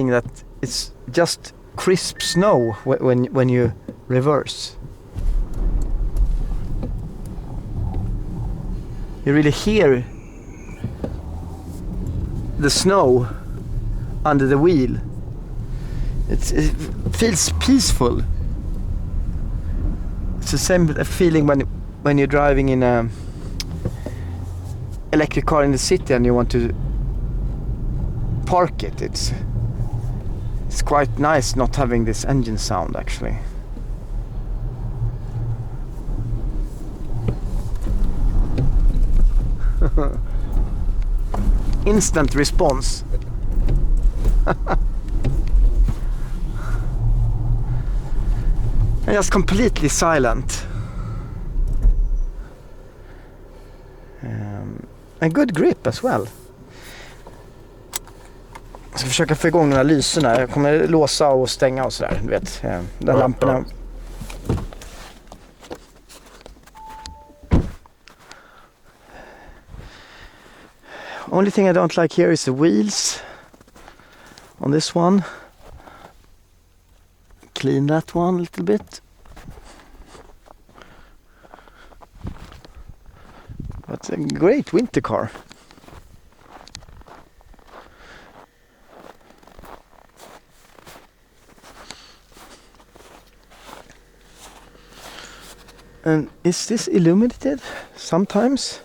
that it's just crisp snow when you reverse. You really hear the snow under the wheel. It feels peaceful. It's the same feeling when you're driving in a electric car in the city and you want to park it. It's quite nice not having this engine sound, actually. Instant response. And just completely silent. En good grip as well. Jag ska försöka få igång de här lyserna. Jag kommer låsa och stänga och sådär. Du vet, där lamporna. Only thing I don't like here is the wheels on this one. Clean that one a little bit. But a great winter car. And is this illuminated sometimes?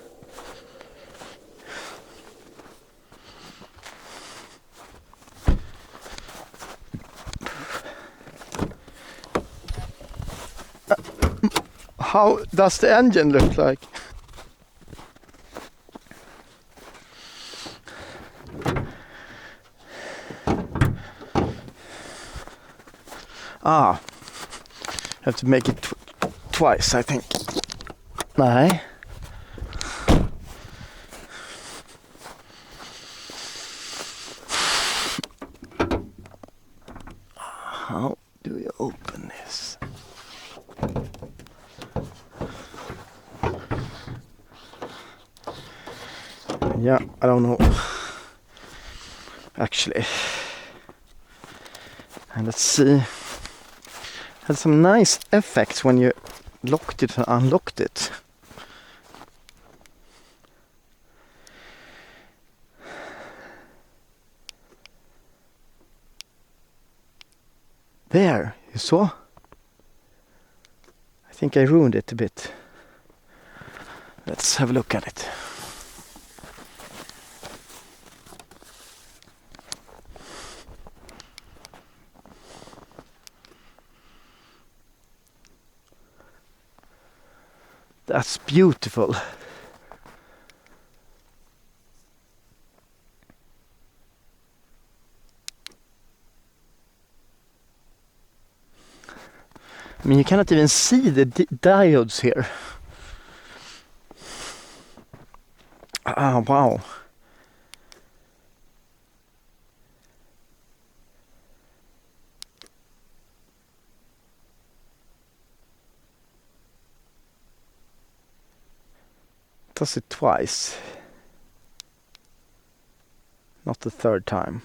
How does the engine look like? Have to make it twice, I think. Nej. How do you open this? Yeah, I don't know. Actually. And let's see. Had some nice effects when you locked it and unlocked it. There, you saw? I think I ruined it a bit. Let's have a look at it. That's beautiful. I mean, you cannot even see the diodes here. Ah, wow. Does it twice. Not the third time.